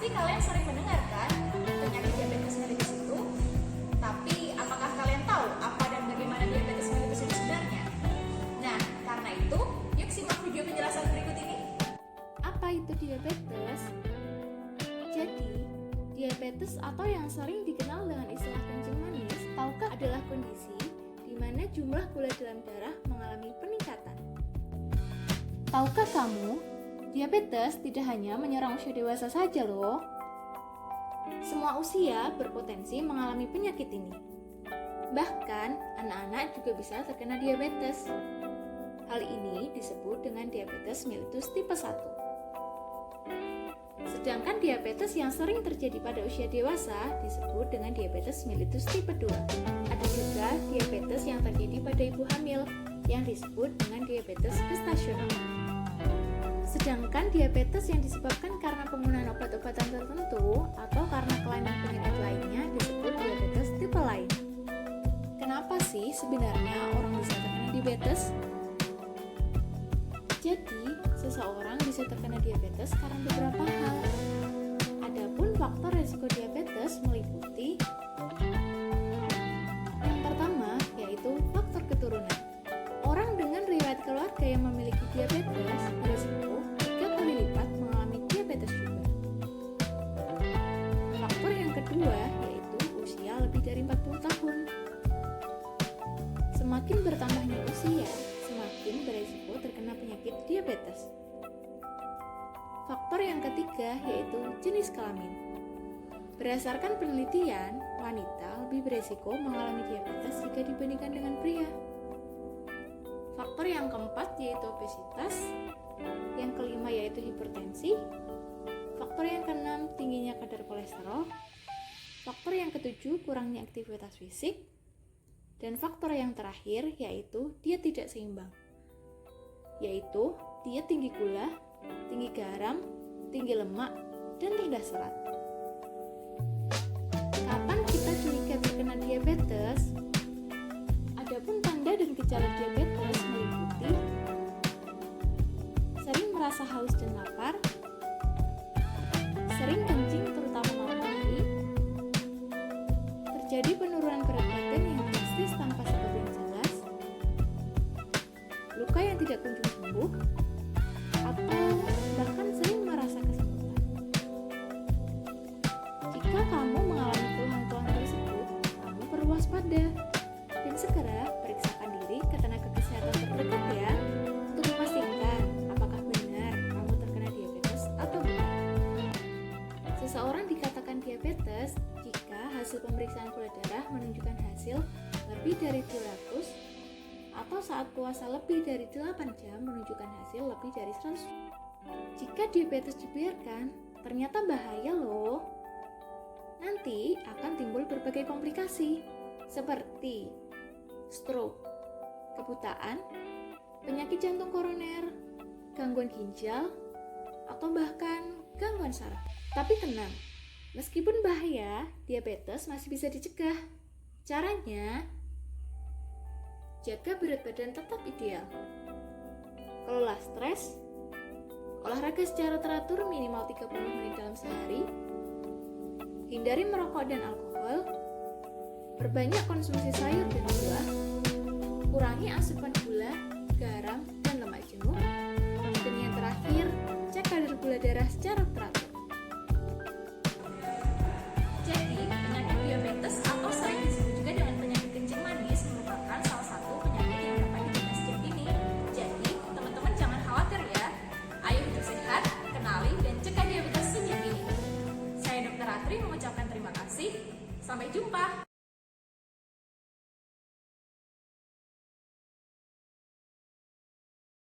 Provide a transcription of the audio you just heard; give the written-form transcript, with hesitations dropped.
Pasti kalian sering mendengar kan penyakit diabetes mellitus itu. Tapi apakah kalian tahu apa dan bagaimana diabetes mellitus itu sebenarnya? Nah, karena itu, yuk simak video penjelasan berikut ini. Apa itu diabetes? Jadi, diabetes atau yang sering dikenal dengan istilah kencing manis, tahukah adalah kondisi di mana jumlah gula dalam darah mengalami peningkatan. Tahukah kamu, diabetes tidak hanya menyerang usia dewasa saja loh. Semua usia berpotensi mengalami penyakit ini. Bahkan, anak-anak juga bisa terkena diabetes. Hal ini disebut dengan diabetes mellitus tipe 1. Sedangkan diabetes yang sering terjadi pada usia dewasa disebut dengan diabetes mellitus tipe 2. Ada juga diabetes yang terjadi pada ibu hamil yang disebut dengan diabetes gestasional. Sedangkan diabetes yang disebabkan karena penggunaan obat-obatan tertentu atau karena kelainan penyakit lainnya disebut diabetes tipe lain. Kenapa sih sebenarnya orang bisa terkena diabetes? Jadi, seseorang bisa terkena diabetes karena beberapa hal. Adapun faktor risiko diabetes meliputi yang pertama, yaitu faktor keturunan. Orang dengan riwayat keluarga yang memiliki diabetes berisiko 3 kali lipat mengalami diabetes juga. Faktor yang kedua, yaitu usia lebih dari 40 tahun. Semakin bertambahnya usia, semakin berisiko terkena penyakit diabetes. Faktor yang ketiga yaitu jenis kelamin. Berdasarkan penelitian, wanita lebih berisiko mengalami diabetes jika dibandingkan dengan pria. Faktor yang keempat yaitu obesitas, yang kelima yaitu hipertensi, faktor yang keenam tingginya kadar kolesterol, faktor yang ketujuh kurangnya aktivitas fisik, dan faktor yang terakhir yaitu diet tidak seimbang, yaitu diet tinggi gula, tinggi garam, tinggi lemak, dan rendah serat. Kapan kita curiga terkena diabetes? Adapun tanda dan gejala diabetes meliputi sering merasa haus dan lapar, sering kencing terutama malam hari, terjadi penurunan berat badan yang drastis tanpa sebab yang jelas, luka yang tidak kunjung sembuh, atau bahkan sering merasa kesemutan. Jika kamu mengalami keluhan-keluhan tersebut, kamu perlu waspada dan segera periksakan diri ke tenaga kesehatan terdekat ya, untuk memastikan apakah benar kamu terkena diabetes atau bukan. Seseorang dikatakan diabetes jika hasil pemeriksaan gula darah menunjukkan hasil lebih dari 200, atau saat puasa lebih dari 8 jam menunjukkan hasil lebih dari 100. Jika diabetes dibiarkan, ternyata bahaya loh. Nanti akan timbul berbagai komplikasi seperti stroke, kebutaan, penyakit jantung koroner, gangguan ginjal, atau bahkan gangguan saraf. Tapi tenang, meskipun bahaya, diabetes masih bisa dicegah. Caranya, jaga berat badan tetap ideal. Kelola stres, olahraga secara teratur minimal 30 menit dalam sehari, hindari merokok dan alkohol, perbanyak konsumsi sayur dan buah, kurangi asupan gula, garam, dan lemak jenuh, dan yang terakhir, cek kadar gula darah secara teratur. Jadi, penyakit diabetes atau sering disebut juga dengan penyakit kencing manis merupakan salah satu penyakit yang dapat dicegah sejak dini. Jadi, teman-teman jangan khawatir ya. Ayo hidup sehat, kenali dan cegah diabetes sejak dini. Saya Dr. Atri mengucapkan terima kasih. Sampai jumpa.